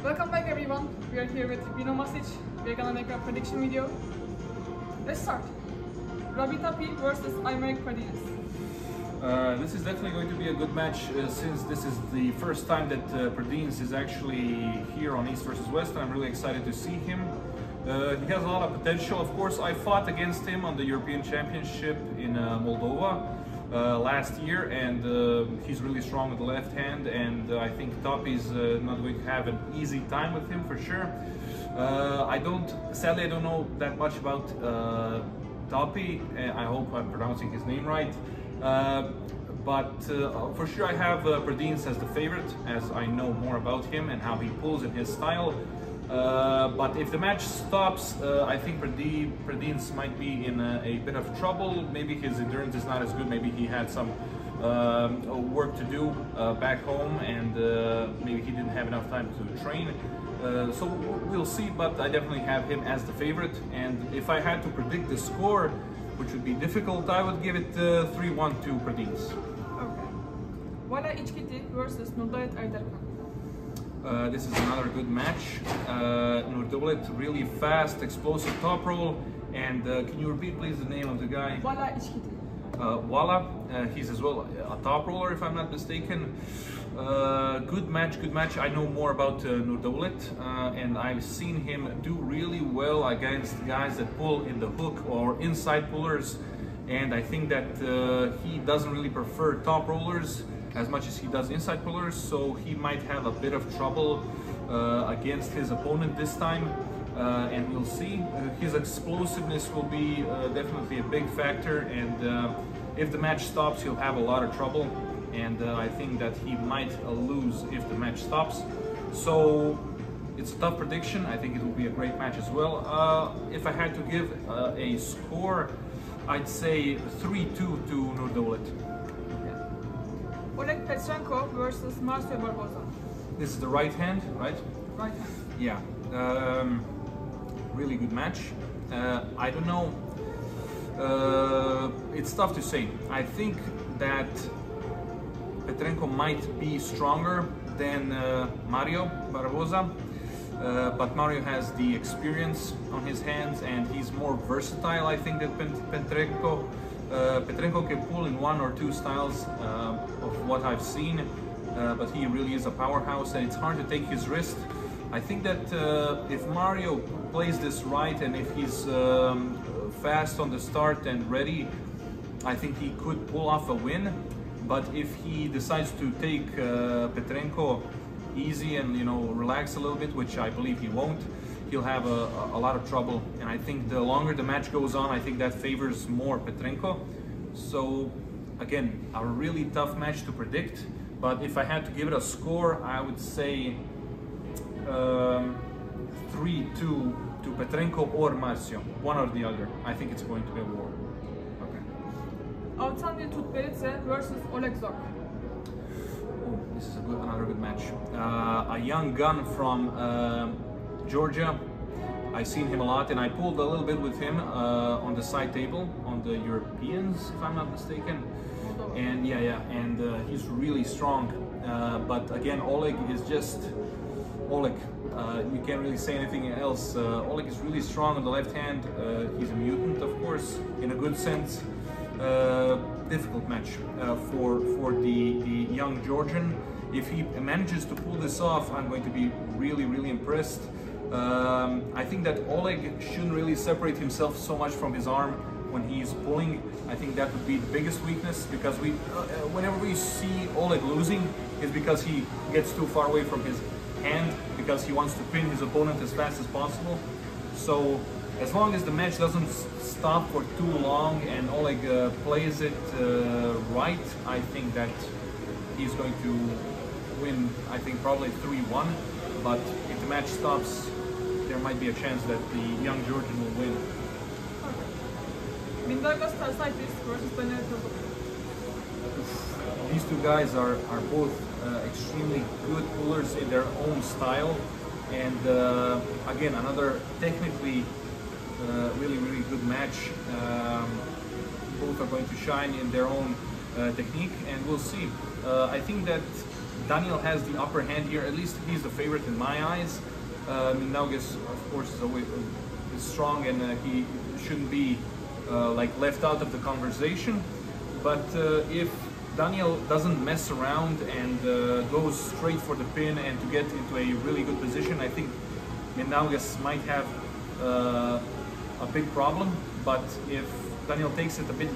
Welcome back everyone. We are here with RINO MASIC'S. We're gonna make a prediction video. Let's start. Robbie Tapi versus Aymeric Pardines. This is definitely going to be a good match since this is the first time that Pardines is actually here on East versus West. I'm really excited to see him. He has a lot of potential. Of course, I fought against him on the European Championship in Moldova last year, and he's really strong with the left hand, and I think Topi's not going to have an easy time with him for sure. Sadly, I don't know that much about Topi. I hope I'm pronouncing his name right. But for sure I have Pardines as the favorite, as I know more about him and how he pulls in his style. But if the match stops, I think Pardines might be in a bit of trouble. Maybe his endurance is not as good. Maybe he had some work to do back home, and maybe he didn't have enough time to train. So we'll see, but I definitely have him as the favorite. And if I had to predict the score, which would be difficult, I would give it 3-1 to Pardines. Okay. Vala İçkiti versus Nurdalit Aydarkan. This is another good match. Nurdalit, really fast, explosive top roll. And can you repeat please the name of the guy? Vala İçkiti. Vala, he's as well a top roller if I'm not mistaken. Good match. I know more about Nurdalit, and I've seen him do really well against guys that pull in the hook or inside pullers, and I think that he doesn't really prefer top rollers as much as he does inside pullers, so he might have a bit of trouble against his opponent this time, and we'll see. His explosiveness will be definitely a big factor, and if the match stops, he'll have a lot of trouble. And I think that he might lose if the match stops. So it's a tough prediction. I think it will be a great match as well. If I had to give a score, I'd say 3-2 to Nurdalit. Okay. Oleg Petrenko versus Marcel Barboza. This is the right hand, right? Right hand. Yeah. Really good match. I don't know. It's tough to say. I think that Petrenko might be stronger than Mario Barboza, but Mario has the experience on his hands and he's more versatile, I think, than Petrenko. Petrenko can pull in one or two styles of what I've seen, but he really is a powerhouse and it's hard to take his wrist. I think that if Mario plays this right and if he's fast on the start and ready, I think he could pull off a win. But if he decides to take Petrenko easy and relax a little bit, which I believe he won't, he'll have a lot of trouble. And I think the longer the match goes on, I think that favors more Petrenko. So again, a really tough match to predict. But if I had to give it a score, I would say 3-2 to Petrenko or Marcio, one or the other. I think it's going to be a war. Altanil Tutberidze versus Oleg Zok. Oh, this is another good match. A young gun from Georgia. I've seen him a lot, and I pulled a little bit with him on the side table on the Europeans, if I'm not mistaken. And and he's really strong. But again, Oleg is just Oleg. You can't really say anything else. Oleg is really strong on the left hand. He's a mutant, of course, in a good sense. Difficult match for the young Georgian. If he manages to pull this off, I'm going to be really impressed. I think that Oleg shouldn't really separate himself so much from his arm when he's pulling. I think that would be the biggest weakness, because whenever we see Oleg losing, it's because he gets too far away from his hand, because he wants to pin his opponent as fast as possible. So as long as the match doesn't stop for too long and Oleg plays it right, I think that he's going to win, I think probably 3-1. But if the match stops, there might be a chance that the young Georgian will win. Mindaugas Starsaitis versus Daniel Turbo. These two guys are both extremely good pullers in their own style. And again, another technically really good match. Both are going to shine in their own technique, and we'll see. I think that Daniel has the upper hand here. At least he's the favorite in my eyes. Mindaugas, of course, is strong, and he shouldn't be like left out of the conversation. But if Daniel doesn't mess around and goes straight for the pin and to get into a really good position, I think Mindaugas might have a big problem. But if Daniel takes it a bit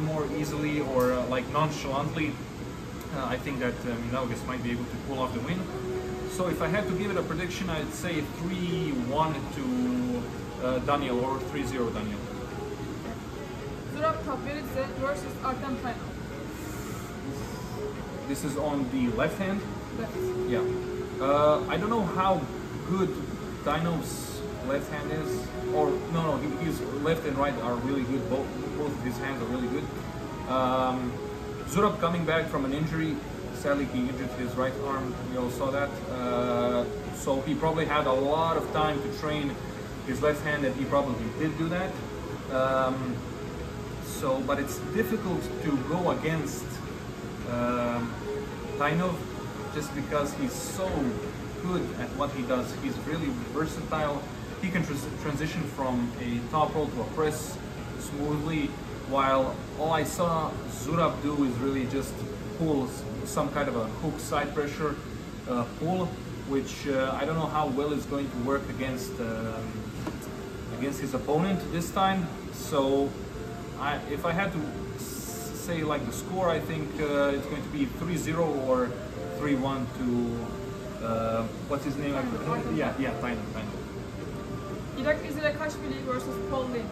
more easily or like nonchalantly, I think that Mindaugas might be able to pull off the win. So if I had to give it a prediction, I'd say 3-1 to Daniel, or 3-0 Daniel. Zurab Tapveridze versus Artem Tainov. This is on the left hand? Left. Yeah. I don't know how good Tainov's left hand is. Or, no, his left and right are really good. Both of his hands are really good. Zurab coming back from an injury. Sadly, he injured his right arm. We all saw that. So he probably had a lot of time to train his left hand, and he probably did do that. But it's difficult to go against Tainov just because he's so good at what he does. He's really versatile. He can transition from a top roll to a press smoothly, while all I saw Zurab do is really just pull some kind of a hook side pressure pull, which I don't know how well is going to work against his opponent this time. So if I had to say like the score, I think it's going to be 3-0 or 3-1 to what's his name? Yeah, Tainov. Irakli Zilekashvili versus Paul Lin.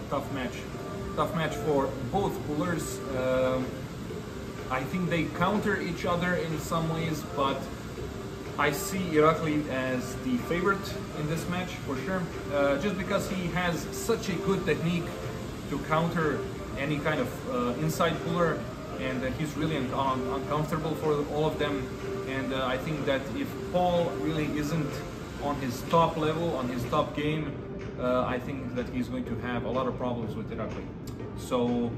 Tough match for both pullers. I think they counter each other in some ways, but I see Irakli as the favorite in this match for sure, just because he has such a good technique to counter any kind of inside puller, and he's really uncomfortable for all of them. And I think that if Paul really isn't on his top level, on his top game, I think that he's going to have a lot of problems with Irakli. So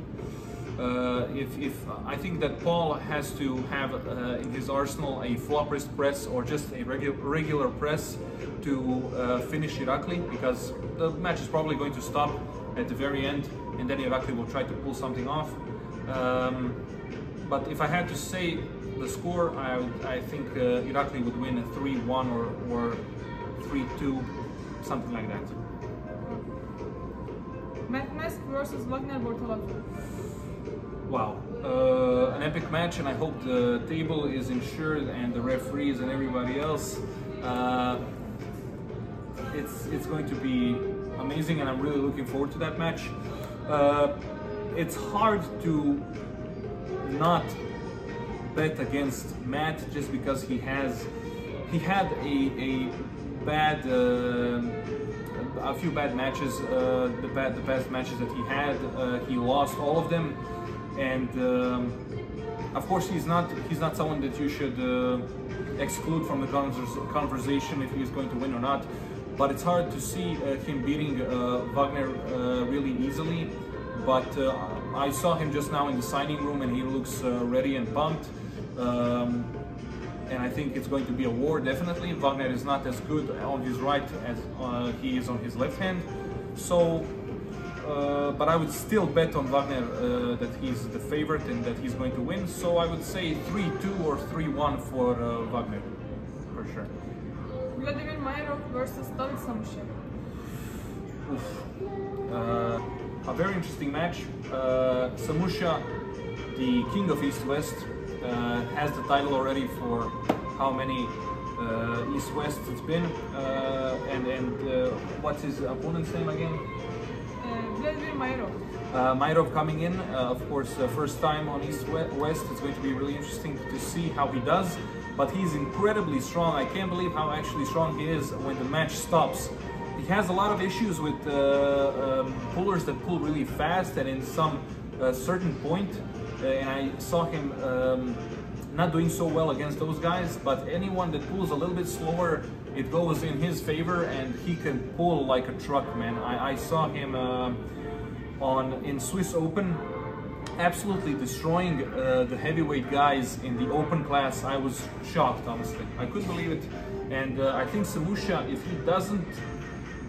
if I think that Paul has to have in his arsenal a flop wrist press or just a regular press to finish Irakli, because the match is probably going to stop at the very end, and then Irakli will try to pull something off. But if I had to say the score, I think Irakli would win 3-1 or 3-2, something like that. MASIC'S versus Wagner Bortolazzo. Wow, an epic match, and I hope the table is insured and the referees and everybody else. It's going to be amazing, and I'm really looking forward to that match. It's hard to not bet against Matt just because he had a few bad matches. The past matches that he had, he lost all of them. And of course, he's not someone that you should exclude from the conversation if he's going to win or not. But it's hard to see him beating Wagner really easily. But I saw him just now in the signing room, and he looks ready and pumped. And I think it's going to be a war, definitely. Wagner is not as good on his right as he is on his left hand. So. But I would still bet on Wagner that he's the favorite and that he's going to win. So I would say 3-2 or 3-1 for Wagner, for sure. Vladimir Mayarov versus David Samusha. A very interesting match. Samusha, the king of East-West, has the title already for how many East-West it's been. What's his opponent's name again? Vladimir Mayarov. Mayarov coming in, of course, first time on East-West. It's going to be really interesting to see how he does. But he's incredibly strong. I can't believe how actually strong he is when the match stops. He has a lot of issues with pullers that pull really fast and in some certain point. And I saw him not doing so well against those guys. But anyone that pulls a little bit slower, it goes in his favor, and he can pull like a truck, man. I saw him in Swiss Open. absolutely destroying the heavyweight guys in the open class. I was shocked, honestly. I couldn't believe it. And I think Samusha, if he doesn't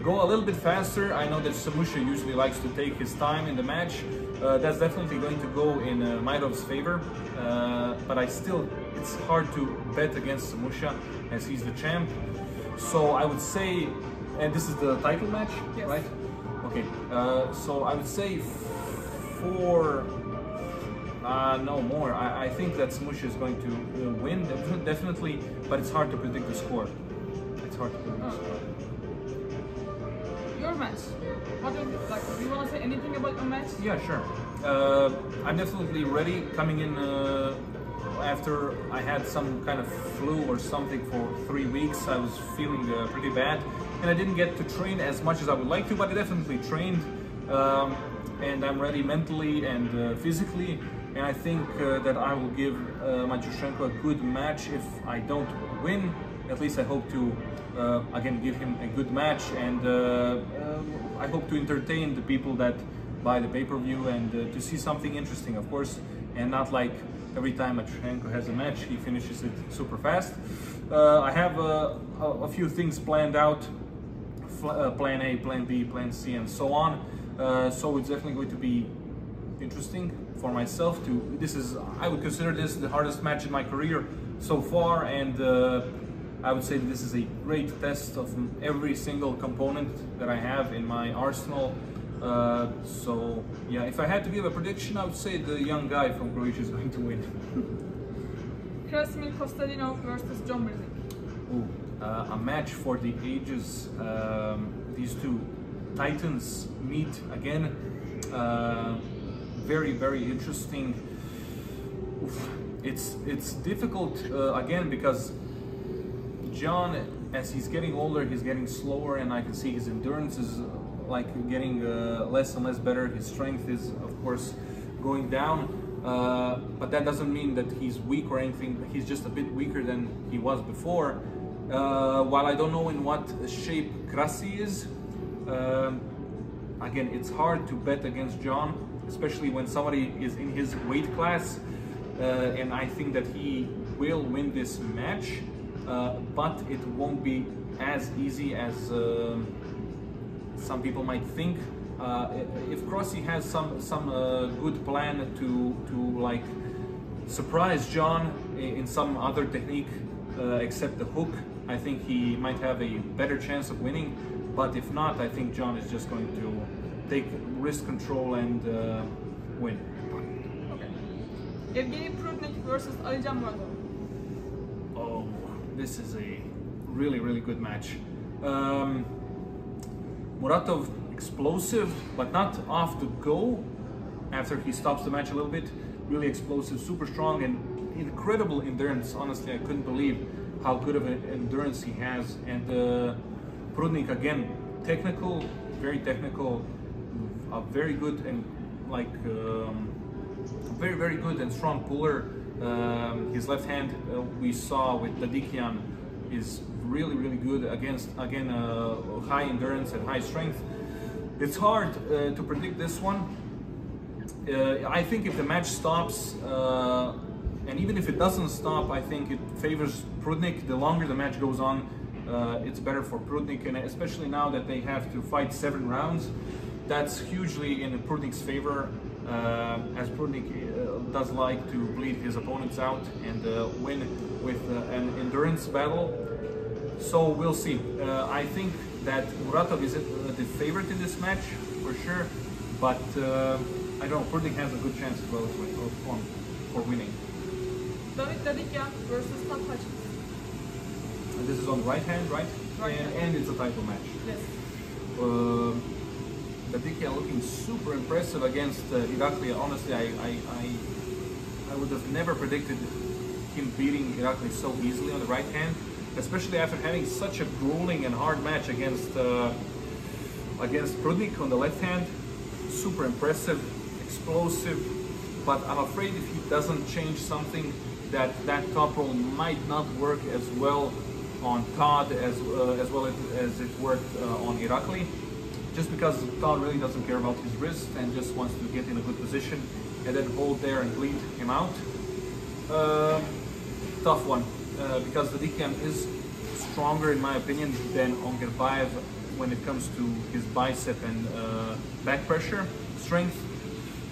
go a little bit faster, I know that Samusha usually likes to take his time in the match. That's definitely going to go in Mairov's favor. But it's hard to bet against Samusha as he's the champ. So I would say, and this is the title match, yes. Right? Okay, so I would say 4, no more. I think that Samusha is going to win, definitely, but it's hard to predict the score. It's hard to predict the score. Your match, what do you like? Do you want to say anything about your match? Yeah, sure. I'm definitely ready. Coming in after I had some kind of flu or something for 3 weeks, I was feeling pretty bad, and I didn't get to train as much as I would like to, but I definitely trained, and I'm ready mentally and physically, and I think that I will give Matyushenko a good match. If I don't win, at least I hope to again give him a good match, and I hope to entertain the people that buy the pay-per-view and to see something interesting, of course, and not like every time Matyushenko has a match, he finishes it super fast. I have a few things planned out, plan A, plan B, plan C, and so on. So it's definitely going to be interesting for myself to, I would consider this the hardest match in my career so far, and I would say that this is a great test of every single component that I have in my arsenal. So yeah, if I had to give a prediction, I would say the young guy from Croatia is going to win. Krasimir Kostadinov versus John Brzezinski. A match for the ages. These two titans meet again. Very, very interesting. It's difficult again because John, as he's getting older, he's getting slower, and I can see his endurance is like getting less and less better. His strength is, of course, going down, but that doesn't mean that he's weak or anything. He's just a bit weaker than he was before. While I don't know in what shape Krasi is, again, it's hard to bet against John, especially when somebody is in his weight class, and I think that he will win this match, but it won't be as easy as some people might think. If Krasi has some good plan to like surprise John in some other technique except the hook, I think he might have a better chance of winning. But if not, I think John is just going to take wrist control and win. Okay. Evgeny Prudnik versus Alijan Muratov. Oh, this is a really, really good match. Muratov explosive, but not off the go after he stops the match a little bit. Really explosive, super strong, and incredible endurance. Honestly, I couldn't believe how good of an endurance he has. And Prudnik, again, technical, very technical, very good and like very, very good and strong puller. His left hand we saw with Ladikian is really, really good against, again, high endurance and high strength. It's hard to predict this one. I think if the match stops, and even if it doesn't stop, I think it favors Prudnik. The longer the match goes on, it's better for Prudnik, and especially now that they have to fight 7 rounds, that's hugely in Prudnik's favor, as Prudnik does like to bleed his opponents out and win with an endurance battle. So we'll see. I think that Muratov is the favorite in this match for sure, but I don't know, Prudnik has a good chance as well for winning. David Ladikian versus Pat Hutchins. This is on right hand, right? And it's a title match. Yes. Ladikian looking super impressive against Irakli. Honestly, I would have never predicted him beating Irakli so easily on the right hand, especially after having such a grueling and hard match against Prudnik on the left hand. Super impressive, explosive, but I'm afraid if he doesn't change something, that top roll might not work as well on Todd as well as it worked on Irakli, just because Todd really doesn't care about his wrist and just wants to get in a good position and then hold there and bleed him out. Tough one, because the Dekan is stronger in my opinion than Ongerbaev when it comes to his bicep and back pressure strength,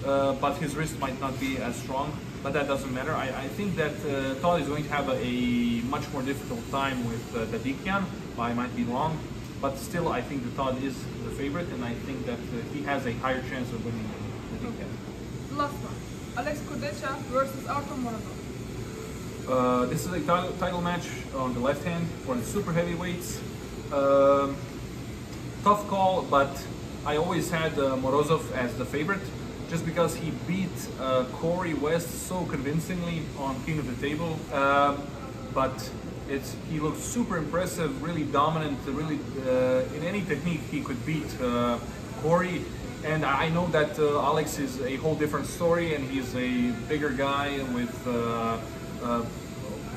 but his wrist might not be as strong, but that doesn't matter. I think that Todd is going to have a much more difficult time with the Dekan. I might be wrong, but still I think the Todd is the favorite, and I think that he has a higher chance of winning the Dekan. Last one, Alex Kudecha versus Artur Morozov. This is a title match on the left hand for the super heavyweights. Tough call, but I always had Morozov as the favorite, just because he beat Corey West so convincingly on King of the Table. But he looked super impressive, really dominant, really in any technique he could beat Corey. And I know that Alex is a whole different story, and he's a bigger guy with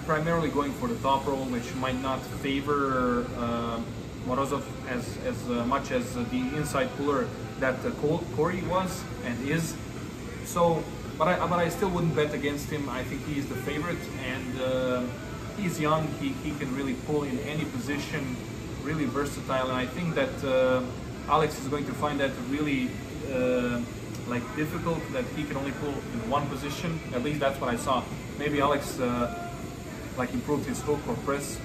primarily going for the top role, which might not favor Morozov as much as the inside puller that Corey was and is. So, but I still wouldn't bet against him. I think he is the favorite, and he's young. He can really pull in any position, really versatile. And I think that Alex is going to find that really like difficult, that he can only pull in one position. At least that's what I saw. Maybe Alex like improved his hook or press,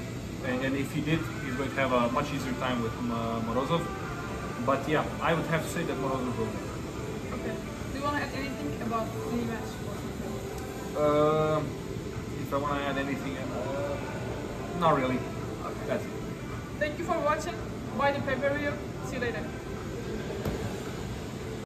and if he did, he's going to have a much easier time with Morozov. But yeah, I would have to say that Morozov will win. Okay. Do you want to add anything about the match? If I want to add anything, not really. Okay. That's it. Thank you for watching. Buy the pay-per-view. See you later.